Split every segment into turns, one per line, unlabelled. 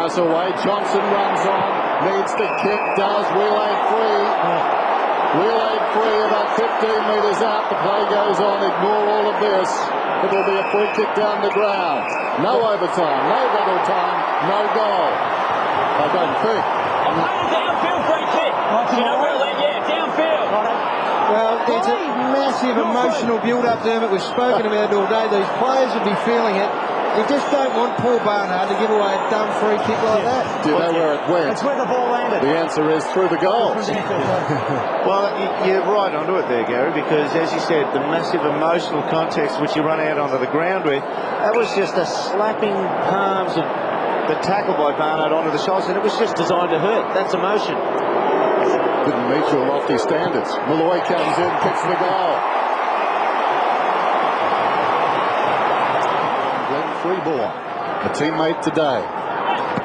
pass away. Johnson runs on, needs to kick, does. Relayed free. Relayed free about 15 metres out. The play goes on. Ignore all of this. It will be a free kick down the ground. No overtime, no double time, no goal. I don't think.
Downfield free kick. Yeah, downfield.
Well, there's a massive emotional build-up, Dermot. We've spoken about it all day. These players will be feeling it. You just don't want Paul Barnard to give away a dumb free kick like that.
Do you know where it went?
It's where the ball landed.
The answer is through the goals.
Well, you're right onto it there, Gary, because as you said, the massive emotional context which you run out onto the ground with, that was just a slapping palms of the tackle by Barnard onto the shoulders, and it was just designed to hurt. That's emotion.
Didn't meet your lofty standards. Malloy comes in, kicks the goal. Glenn Freeborn, a teammate today.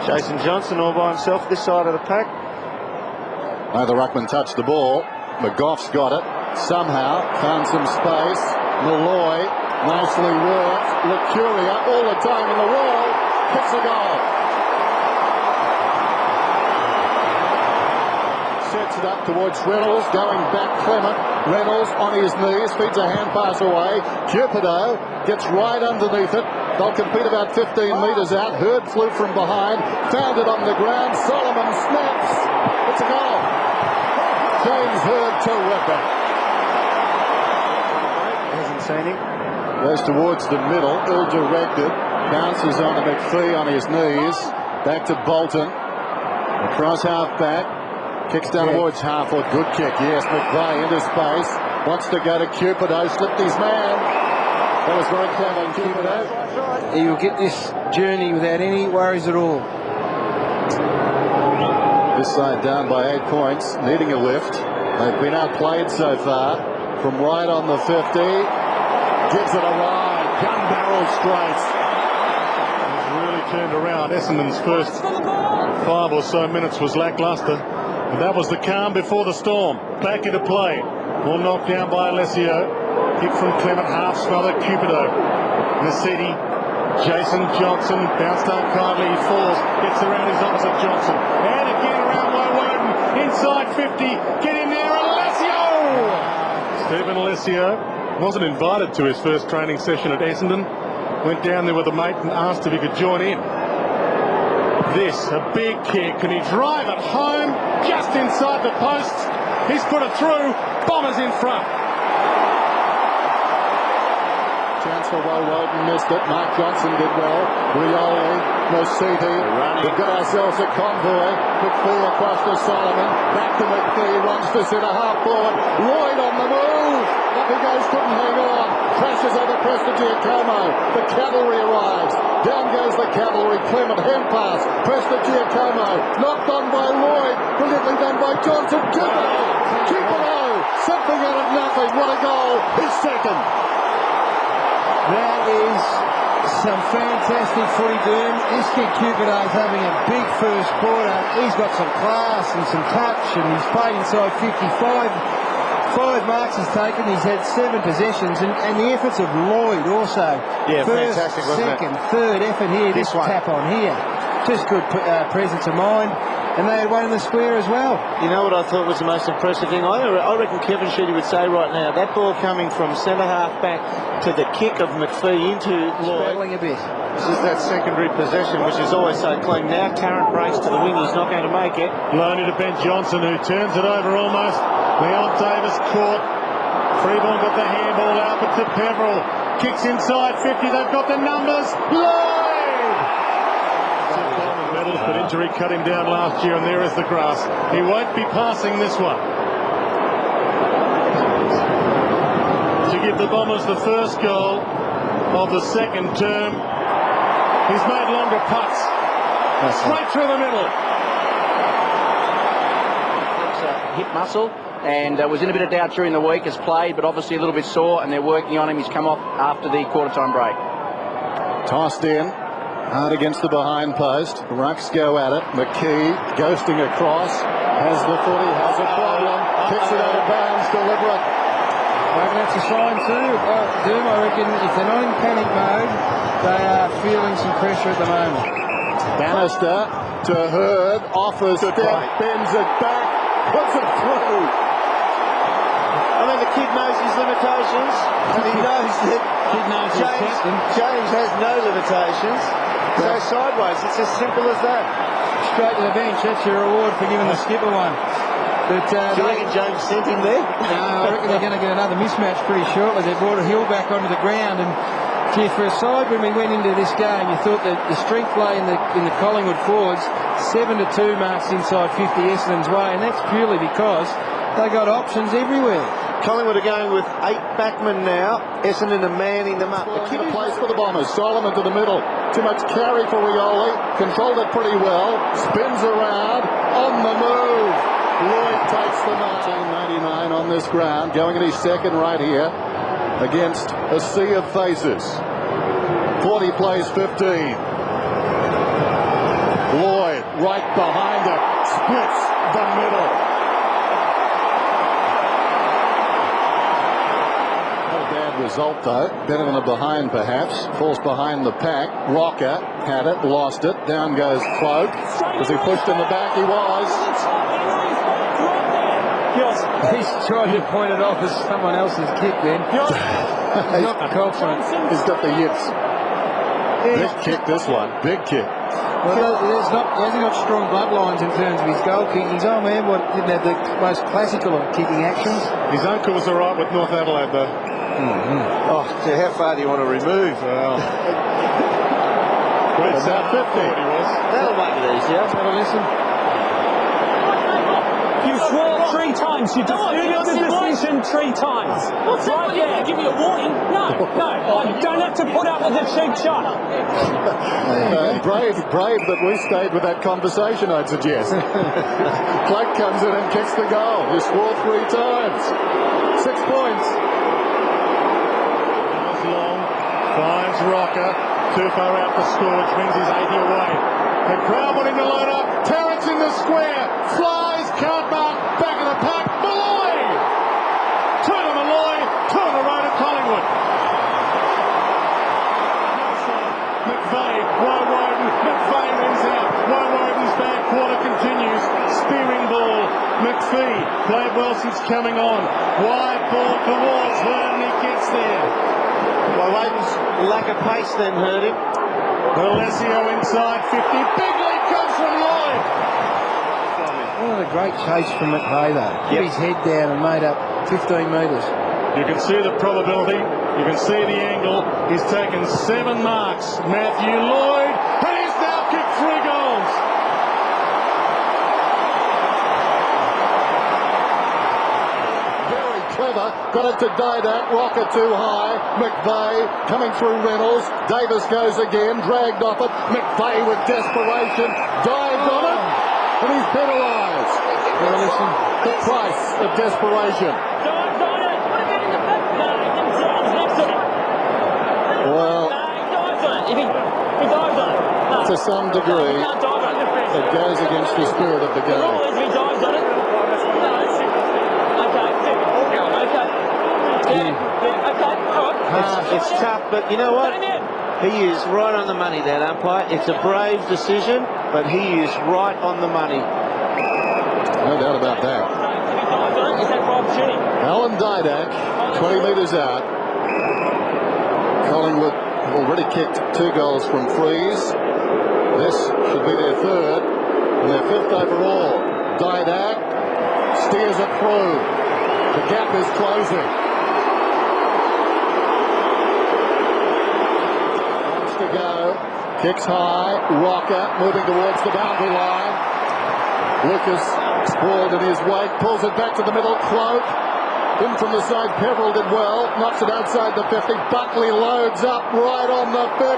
Jason Johnson all by himself this side of the pack.
Neither ruckman touched the ball. McGough's got it. Somehow found some space. Malloy, nicely worked. Lucuria, all the time in the world, hits a goal. Sets it up towards Reynolds, going back Clement. Reynolds on his knees, feeds a hand pass away. Cupido gets right underneath it. They'll compete about 15 metres out. Hurd flew from behind, found it on the ground. Solomon snaps. It's a goal. James Hurd, terrific.
Hasn't seen him.
Goes towards the middle, ill-directed. Bounces on to McPhee on his knees. Back to Bolton. Across half-back. Kicks down towards half-foot. Good kick, yes. McVeigh into space. Wants to go to Cupido. Slipped his man. That was very clever, Cupido.
He will get this journey without any worries at all.
This side down by 8 points, needing a lift. They've been outplayed so far. From right on the 50. Gives it a ride. Gun barrel straight.
He's really turned around. Essendon's first 5 or so minutes was lacklustre. And that was the calm before the storm. Back into play. Ball knocked down by Alessio. Kick from Clement, half smothered. Cupido. Nasidi. Jason Johnson bounced unkindly. He falls. Gets around his opposite Johnson. And again around by Woden. Inside 50. Get in there. Alessio! Stephen Alessio wasn't invited to his first training session at Essendon. Went down there with a mate and asked if he could join in. This, a big kick. Can he drive it home? Just inside the posts. He's put it through. Bombers in front.
Chance for Woden, missed it. Mark Johnson did well. Rioli, Nositi. We've got ourselves a convoy. McPhee across to Solomon. Back to McPhee. Runs to centre half forward. Lloyd on the move. Up he goes, couldn't hang on. Crashes over Preston Giacomo. The cavalry arrives. Down goes the cavalry. Clement, hand pass. Preston Giacomo. Knocked on by Lloyd. Brilliantly done by Johnson. Cupido. Something out of nothing. What a goal. His second.
That is some fantastic footy, Derm. This kid Cupido is having a big first quarter. He's got some class and some touch, and he's played inside 55. 5 marks he's taken. He's had 7 possessions, and the efforts of Lloyd also.
Yeah,
first,
fantastic, wasn't
second, third effort here. This
one.
tap on here. Just good presence of mind. And they had one in the square as well.
You know what I thought was the most impressive thing? I reckon Kevin Sheedy would say right now, that ball coming from centre half back to the kick of McPhee into Lloyd.
Battling a bit.
This is that secondary possession, which is always so clean. Now Tarrant breaks to the wing. He's not going to make it.
Loney to Ben Johnson, who turns it over almost. Leon Davis caught. Freeborn got the handball out, but to Peverill. Kicks inside 50. They've got the numbers. Lloyd! Medals, but injury cut him down last year, and there is the grass. He won't be passing this one. To give the Bombers the first goal of the second term. He's made longer putts. Straight through the middle.
Hip muscle, and was in a bit of doubt during the week, has played, but obviously a little bit sore, and they're working on him. He's come off after the quarter-time break.
Tossed in, hard against the behind post. Rucks go at it. McKee ghosting across, has the footy, has a problem, kicks it out of bounds, deliberate.
Maybe that's a sign too. Doom, I reckon if they're not in panic mode, they are feeling some pressure at the moment.
Bannister to Hurd, offers step, bends it back, puts it through.
I mean, the kid knows his limitations, and he knows that James has no limitations. So sideways, it's as simple as that.
Straight to the bench. That's your reward for giving the skipper one. But,
do you reckon James sent him there?
No, I reckon they're going to get another mismatch pretty shortly. They brought a Hill back onto the ground, and gee, for a side when we went into this game, you thought that the strength lay in the Collingwood forwards. 7-2 marks inside 50 Essendon's way, and that's purely because they got options everywhere.
Collingwood are going with 8 backmen now. Essendon are manning them up.
The kid place for the Bombers. Solomon to the middle. Too much carry for Rioli. Controlled it pretty well. Spins around. On the move. Lloyd takes the 1999 on this ground. Going in his second right here against a sea of faces. 40 plays 15. Lloyd right behind it. Splits the middle. Result though, better than a behind perhaps. Falls behind the pack. Rocker had it, lost it. Down goes Cloak. Was he pushed in the back? He was.
He's trying to point it off as someone else's kick then. He's not confident.
He's got the yips. Big kick this one. Big kick.
Well, he hasn't got strong bloodlines in terms of his goal kick. His old man didn't have the most classical of kicking actions.
His uncle was all right with North Adelaide though.
Oh, so how far do you want to remove?
Well, great
about 50.
He was.
That'll make it easier.
Have a listen.
You swore 3 times. You disputed the decision 3 times. What's that? Right there. Give you a warning? No. I don't have to put up with a cheap shot.
Brave that we stayed with that conversation, I'd suggest. Clark comes in and kicks the goal. You swore 3 times. 6 points.
Finds Rocker, too far out to score, which means he's 80 away. The crowd wanting to load up. Terrence in the square, flies, can't mark, back of the pack. Malloy! 2 to Malloy, 2 in a row to Collingwood. McVeigh, Woden, McVeigh wins out. Woden's bad quarter continues. Spearing ball, McPhee played well since coming on. Wide ball towards Hurd, and he gets there.
Well, Woden's lack of pace then hurt him.
Alessio inside 50. Big lead comes from Lloyd.
What a great chase from McVeigh though. Put his head down and made up 15 metres.
You can see the probability. You can see the angle. He's taken 7 marks. Matthew Lloyd, and he's now kicked 3 goals.
Very clever. Got it to Didak. Rocker too high. McVeigh coming through Reynolds. Davis goes again. Dragged off it. McVeigh with desperation. Dives on it. And he's penalised. The price of desperation. Well, to some degree, it goes against the spirit of the game.
It's tough, but you know what? He is right on the money, that umpire. It's a brave decision, but he is right on the money.
No doubt about that. Alan Didak, 20 metres out. Collingwood have already kicked 2 goals from frees. This should be their 3rd and their 5th overall. Didak steers it through. The gap is closing. Wants to go. Kicks high. Rocker moving towards the boundary line. Lucas sprawled in his wake. Pulls it back to the middle. Cloak. In from the side, Peverill did well. Knocks it outside the 50. Buckley loads up right on the 50.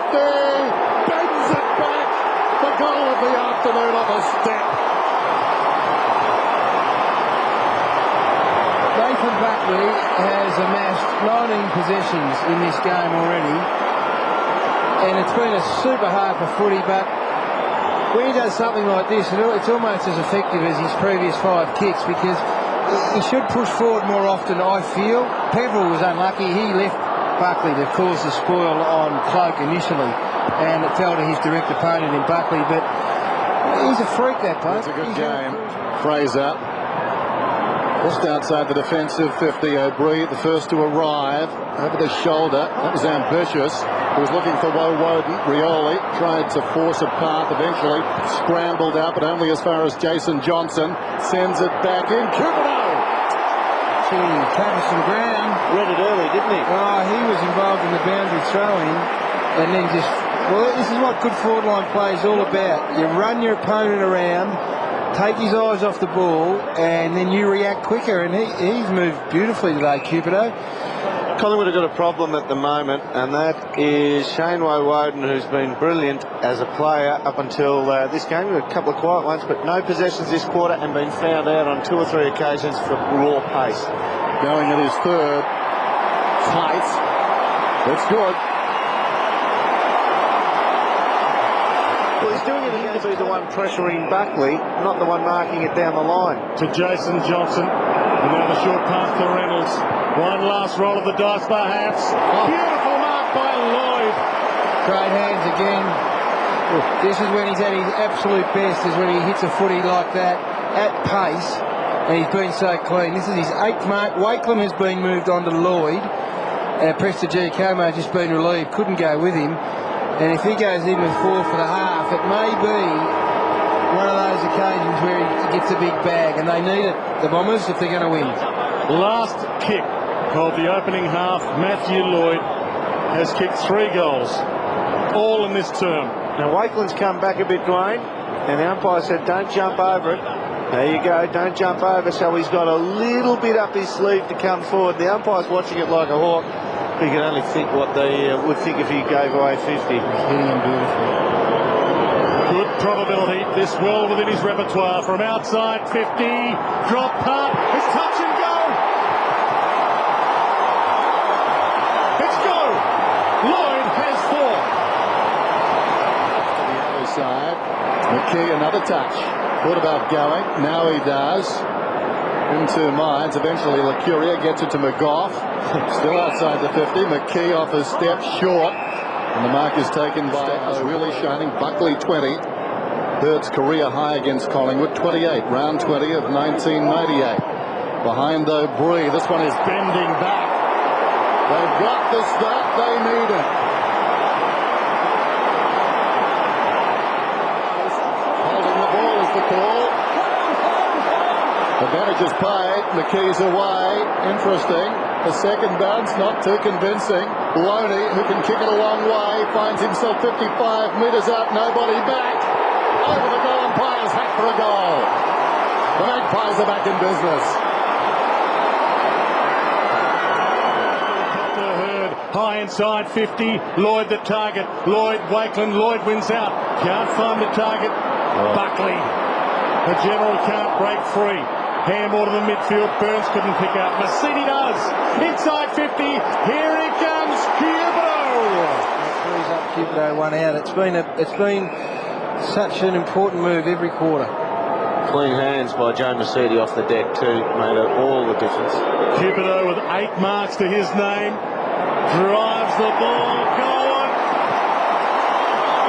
Bends it back. The goal of the afternoon off a step.
Nathan Buckley has amassed 19 possessions in this game already. And it's been a super hard for footy, but when he does something like this, it's almost as effective as his previous 5 kicks, because he should push forward more often, I feel. Peverill was unlucky. He left Buckley to cause the spoil on Cloak initially, and it fell to his direct opponent in Buckley. But He's a freak, that bloke.
It's a good game. Fraser. Just outside the defensive 50, O'Brien, the first to arrive, over the shoulder. That was ambitious. He was looking for Woden. Rioli tried to force a path eventually, scrambled out, but only as far as Jason Johnson. Sends it back in. Cupido!
Covered some ground.
Read it early, didn't he?
Oh, he was involved in the boundary throwing, and then just, well, this is what good forward line play is all about. You run your opponent around, take his eyes off the ball, and then you react quicker, and he's moved beautifully today, Cupido.
Collingwood have got a problem at the moment, and that is Shane Woden, who's been brilliant as a player up until this game. A couple of quiet ones, but no possessions this quarter, and been found out on 2 or 3 occasions for raw pace.
Going at his third. Tight. That's good.
Well, he's doing it again to be the one pressuring Buckley, not the one marking it down the line.
To Jason Johnson. And now the short pass to Reynolds. One last roll of the dice, perhaps. Beautiful mark by Lloyd.
Great hands again. This is when he's at his absolute best, is when he hits a footy like that at pace, and he's been so clean. This is his 8th mark. Wakelam has been moved on to Lloyd. Preston Giacomo has just been relieved, couldn't go with him. And if he goes in with 4 for the half, it may be one of those occasions where he gets a big bag, and they need it, the Bombers, if they're going to win.
Last kick of the opening half, Matthew Lloyd has kicked 3 goals, all in this term.
Now Wakeland's come back a bit, Dwayne, and the umpire said don't jump over it. There you go, don't jump over. So he's got a little bit up his sleeve to come forward. The umpire's watching it like a hawk. He can only think what they would think if he gave away 50.
Hitting him beautifully.
Good probability, this well within his repertoire. From outside 50, drop punt, it's touch and go. It's go. Lloyd has 4.
To the other side. McKee, another touch. Thought about going. Now he does. In 2 minds. Eventually Lacuria gets it to McGough. Still outside the 50. McKee off his step short. And the mark is taken by really shining. Buckley 20. Hurt's career high against Collingwood. 28. Round 20 of 1998. Behind O'Brien. This one is bending back. They've got the start they needed. Holding the ball is the call. Advantage is played. McKee's away. Interesting. The second bounce, not too convincing. Loney, who can kick it a long way, finds himself 55 metres out, nobody back. Over the goal, umpires hack for a goal. The Magpies are back in business.
High inside 50, Lloyd the target. Lloyd, Wakeland, Lloyd wins out. Can't find the target. Buckley. The general can't break free. Handball to the midfield. Burns couldn't pick up. Massini does. Inside 50. Here he comes. Cupido.
Three's up, Cupido, 1 out. It's been such an important move every quarter.
Clean hands by Joe Massidi off the deck too made all the difference.
Cupido with 8 marks to his name. Drives the ball. Going.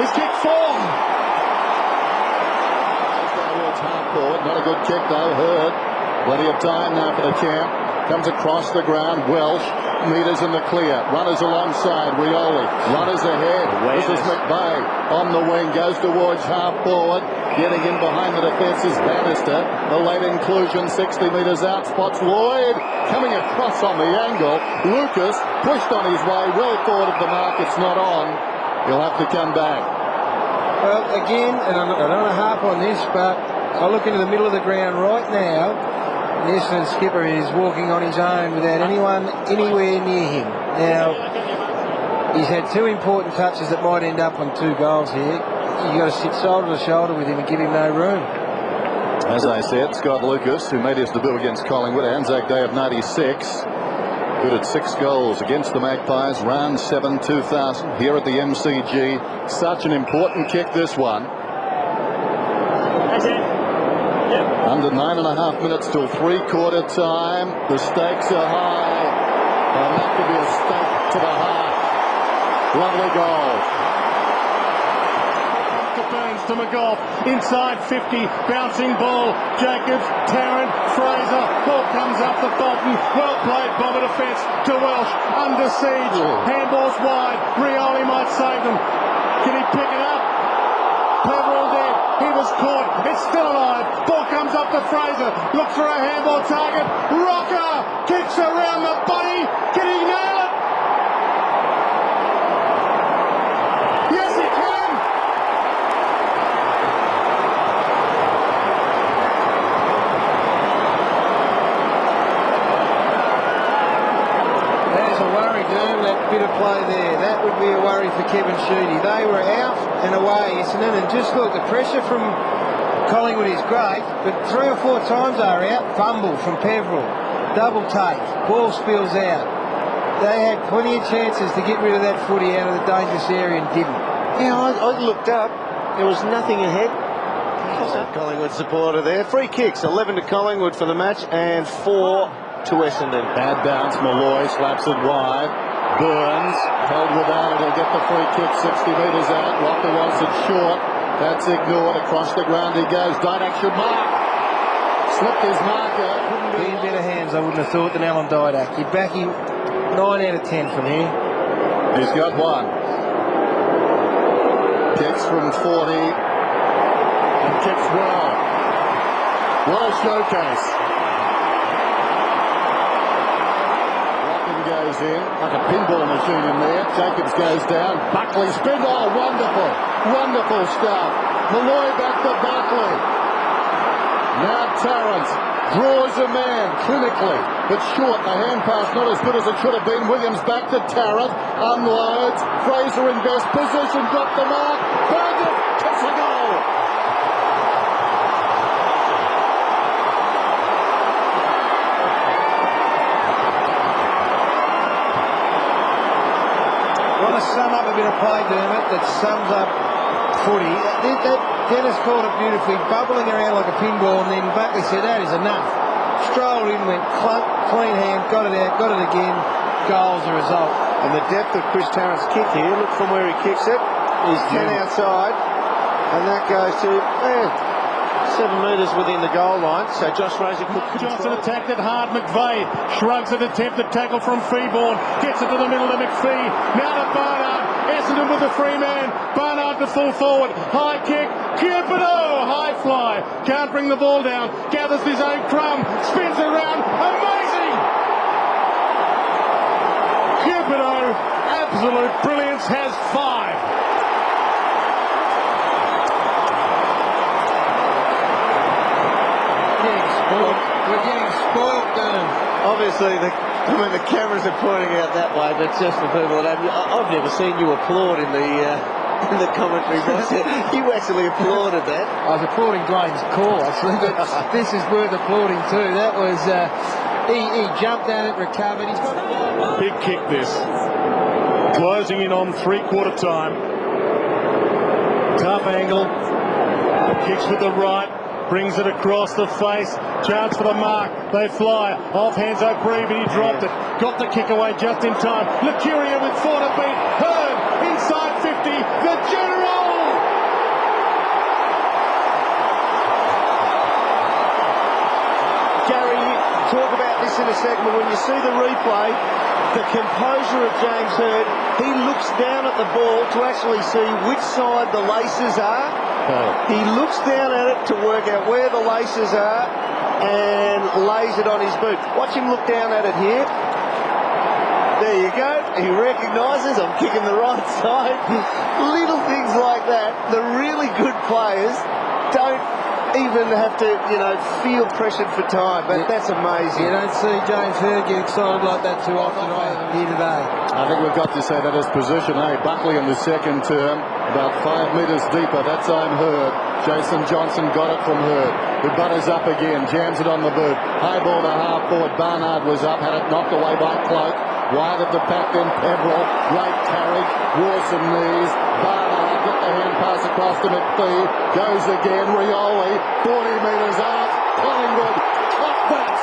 He's kicked 4.
Not a good kick though. Hurd. Plenty of time now for the camp. Comes across the ground. Welsh. Meters in the clear. Runners alongside. Rioli. Runners ahead. This is McVeigh on the wing. Goes towards half forward. Getting in behind the defence is Bannister. The late inclusion. 60 metres out. Spots Lloyd. Coming across on the angle. Lucas pushed on his way. Well forward of the mark. It's not on. He'll have to come back.
Well, again, and I don't want to harp on this, but I look into the middle of the ground right now. The Essendon skipper is walking on his own without anyone anywhere near him. Now, he's had 2 important touches that might end up on 2 goals here. You've got to sit shoulder to shoulder with him and give him no room.
As I said, Scott Lucas, who made his debut against Collingwood, Anzac Day of 96, good at 6 goals against the Magpies, round 7, 2000, here at the MCG. Such an important kick, this one. Under 9.5 minutes till 3/4 time. The stakes are high. There'll have to be a stake to the heart. Lovely goal.
Burns to McGough. Inside 50. Bouncing ball. Jacobs, Tarrant, Fraser. Ball comes up the Bolton. Well played. Bomber defence to Welsh. Under siege. Handball's wide. Rioli might save them. Can he pick it up? Peverill dead. He was caught. It's still alive. Ball comes up to Fraser. Looks for a handball target. Rocker kicks around the body. Can he nail it? Yes, he can.
There's a worry, Derm, that bit of play there. That would be a worry for Kevin Sheedy. They were out and away, Essendon, and just look, the pressure from Collingwood is great, but 3 or 4 times they were out. Fumble from Peverill, double take, ball spills out. They had plenty of chances to get rid of that footy out of the dangerous area and didn't.
Yeah, I looked up. There was nothing ahead. Collingwood supporter there. Free kicks, 11 to Collingwood for the match and 4 to Essendon.
Bad bounce. Malloy slaps it wide. Burns held without it. He'll get the free kick 60 metres out. Rocker wants it short. That's ignored. Across the ground he goes. Didak should mark. Slipped his marker.
Be in better hands, I wouldn't have thought, than Alan Didak. You'd back him 9 out of 10 from here.
He's got one. Kicks from 40. And kicks well. What a showcase. Goes in like a pinball machine in there. Jacobs goes down. Buckley spin. Oh, wonderful, wonderful stuff. Malloy back to Buckley. Now Tarrant draws a man clinically, but short. The hand pass not as good as it should have been. Williams back to Tarrant. Unloads. Fraser in best position. Got the mark. Found it. Kicks a goal.
Sum up a bit of play, Dermot, that sums up footy. Dennis called it beautifully, bubbling around like a pinball, and then Buckley said, that is enough. Strolled in, went clunk, clean hand, got it out, got it again, goal as a result.
And the depth of Chris Tarrant's kick here, look from where he kicks it, is 10 outside, and that goes to 7 metres within the goal line, so Josh Fraser could
Johnson attacked it hard. McVeigh shrugs an attempted tackle from Freeborn, gets it to the middle to McPhee, now to Barnard. Essendon with the free man. Barnard to full forward. High kick. Cupido. High fly. Can't bring the ball down. Gathers his own crumb. Spins around. Amazing. Cupido. Absolute brilliance. Has 5.
We're getting spoiled, Derm.
Obviously, the cameras are pointing out that way, but just for people that I've never seen you applaud in the commentary box. You actually applauded that.
I was applauding Glenn's call, actually, but this is worth applauding too. That was, he jumped at it, recovered. He's got
Big kick this. Closing in on 3/4 time. Tough angle. Kicks with the right. Brings it across the face. Chance for the mark. They fly. Off hands O'Brien, but he dropped it. Got the kick away just in time. Lucuria with 4 to beat. Hearn inside 50. The General!
Gary, talk about this in a second, but when you see the replay, the composure of James Hearn, he looks down at the ball to actually see which side the laces are. He looks down at it to work out where the laces are and lays it on his boot. Watch him look down at it here. There you go. He recognises I'm kicking the right side. Little things like that. The really good players don't even have to, feel pressured for time, but that's amazing.
You don't see James Hearn get excited like that too often here today.
I think we've got to say that his position, Buckley in the second term, about 5 metres deeper. That's I'm Hurd. Jason Johnson got it from Hurd. He butters up again, jams it on the boot. High ball to half forward. Barnard was up, had it knocked away by Cloak. Wide of the pack then Peverill. Great carriage. Wilson knees. Barnard got the hand pass across to McPhee. Goes again. Rioli. 40 metres out. Collingwood. Clock that.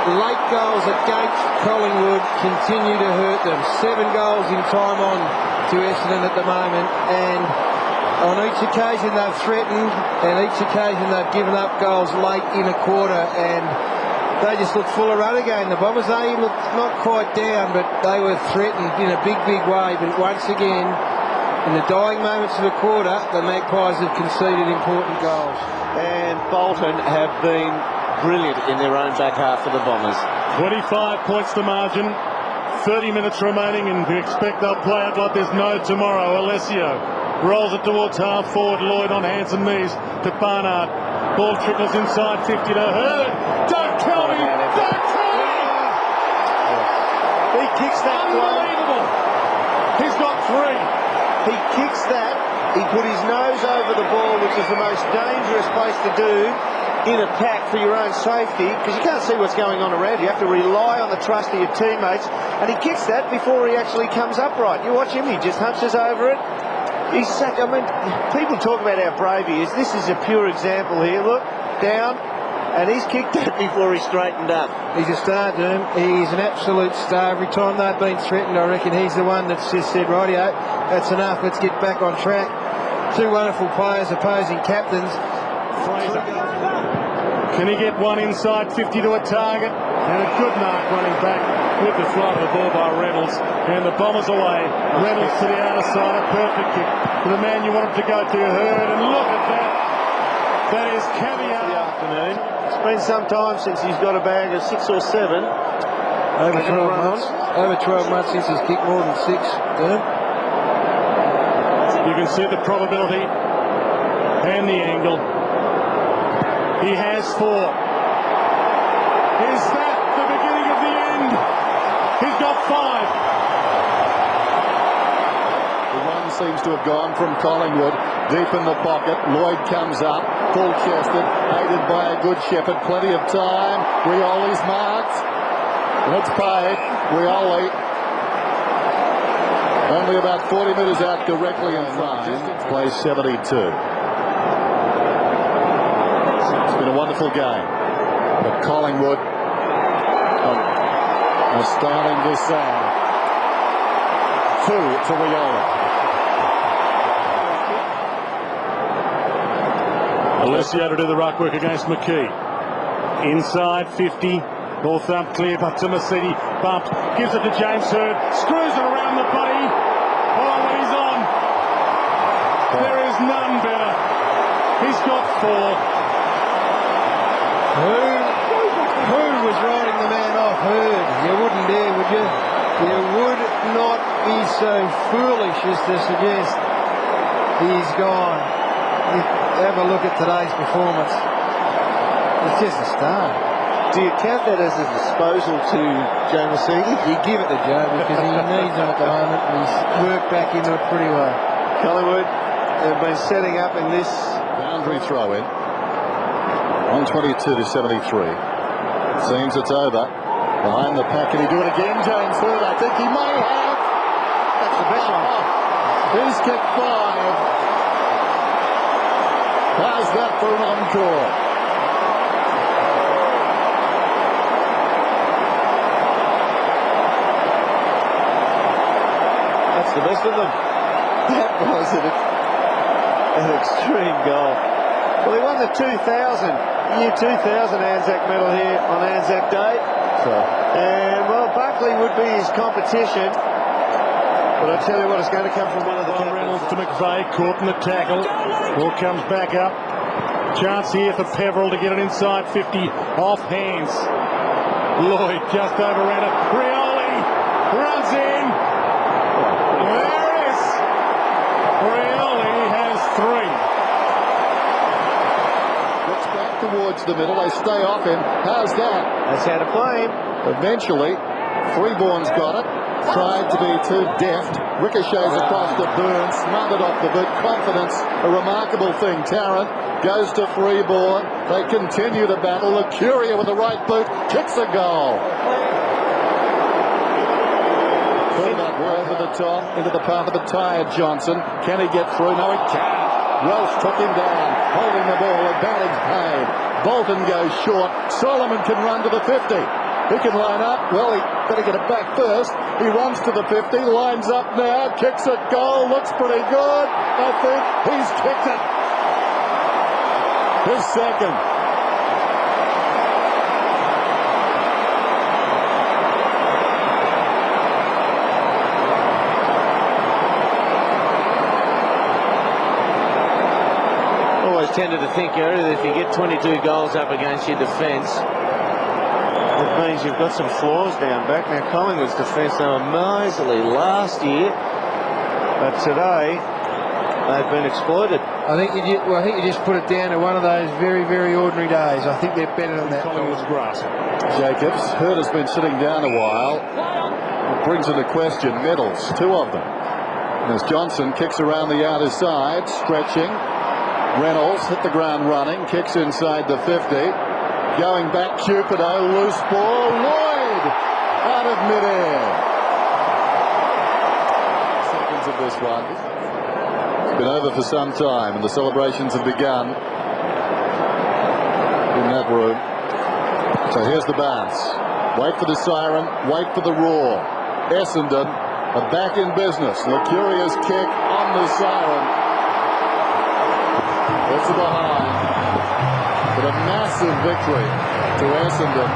Late goals against Collingwood. continue to hurt them. 7 goals in time on to Essendon at the moment, and on each occasion they've threatened, and each occasion they've given up goals late in a quarter, and they just look full of run again. The Bombers, they look not quite down, but they were threatened in a big, big way. But once again, in the dying moments of the quarter, the Magpies have conceded important goals.
And Bolton have been brilliant in their own back half for the Bombers.
25 points to margin, 30 minutes remaining, and we expect they'll play it like there's no tomorrow. Alessio rolls it towards half forward. Lloyd on hands and knees to Barnard. Ball trickles inside 50 to Hurd. Don't tell me! Don't tell me!
He kicks that.
Unbelievable! He's got 3.
He kicks that. He put his nose over the ball, which is the most dangerous place to do in a pack for your own safety, because you can't see what's going on around you. You have to rely on the trust of your teammates, and he kicks that before he actually comes upright. You watch him, he just hunches over it. He's sacked. I mean, people talk about how brave he is. This is a pure example here. Look, down, and he's kicked that before he straightened up.
He's a star, Doom. He's an absolute star. Every time they've been threatened, I reckon he's the one that's just said, rightio, that's enough, let's get back on track. 2 wonderful players, opposing captains.
Fraser. Can he get one inside 50 to a target? And a good mark running back with the flight of the ball by Reynolds. And the Bombers away. Reynolds to the outer side. A perfect kick to the man you want him to go to, Hurd. And look at that. That is caviar.
The afternoon. It's been some time since he's got a bag of 6 or 7.
Over 12 months. Over 12 months since he's kicked more than 6. Doom.
You can see the probability and the angle. He has 4. Is that the beginning of the end? He's got 5.
The one seems to have gone from Collingwood, deep in the pocket. Lloyd comes up, full-chested, aided by a good shepherd. Plenty of time. Rioli's marked. Let's pay. Rioli. Only about 40 metres out, directly in front. Plays 72. It's been a wonderful game. But Collingwood are starting to say 2 to Rioli.
Alessio to do the ruck work against McKee. Inside 50. Ball thumped clear, but to Mercedes. Bumped. Gives it to James Hurd. Screws it around the body. Oh, when he's on. There is none better. He's got 4.
Who was riding the man off? Hurd. You wouldn't dare, would you? You would not be so foolish as to suggest he's gone. Have a look at today's performance. It's just a star.
Do you count that as a disposal to Joe Mercedes?
You give it to Joe because he needs him at the moment, and he's worked back into it pretty well.
Collingwood have been setting up in this
Boundary throw in. 122 to 73. Seems it's over. Behind the pack. Can he do it again, James Hurd? I think he may have.
That's the best one.
He's kicked 5. How's that for an encore?
That's the best of them. That was an extreme goal. Well, he won the year 2000 Anzac medal here on Anzac Day. And, well, Buckley would be his competition. But I tell you what, it's going to come from one of the
Reynolds to McVeigh, caught in the tackle. Ball comes back up. Chance here for Peveril to get it inside 50. Off hands. Lloyd just overran it. Rioli runs in. There it is. Rioli has 3.
Gets back towards the middle. They stay off him. How's that?
That's how to play him.
Eventually, Freeborn's got it. Tried to be too deft. Ricochets across the Burns. Smothered off the boot. Confidence, a remarkable thing. Tarrant goes to Freeborn. They continue to battle. The Curia with the right boot kicks a goal. Put that over the top into the path of the tired Johnson. Can he get through? No, he can't. Welsh took him down, holding the ball. Advantage paid. Bolton goes short. Solomon can run to the 50. He can line up. Well, he better get it back first. He runs to the 50, lines up now, kicks it, goal, looks pretty good. I think he's kicked it. His second.
Always tended to think, Gary, that if you get 22 goals up against your defence, it means you've got some flaws down back. Now, Collingwood's defence, they were miserly last year, but today they've been exploited.
I think you just put it down to one of those very, very ordinary days. I think they're better than that.
Collingwood's grasp.
Jacobs, Hurt has been sitting down a while. It brings into question medals, two of them. And as Johnson kicks around the outer side, stretching. Reynolds hit the ground running, kicks inside the 50. Going back, Cupido, loose ball, Lloyd out of midair. Seconds of this one. It's been over for some time, and the celebrations have begun in that room. So here's the bounce. Wait for the siren, wait for the roar. Essendon are back in business. The curious kick on the siren. It's behind. But a massive victory to Essendon.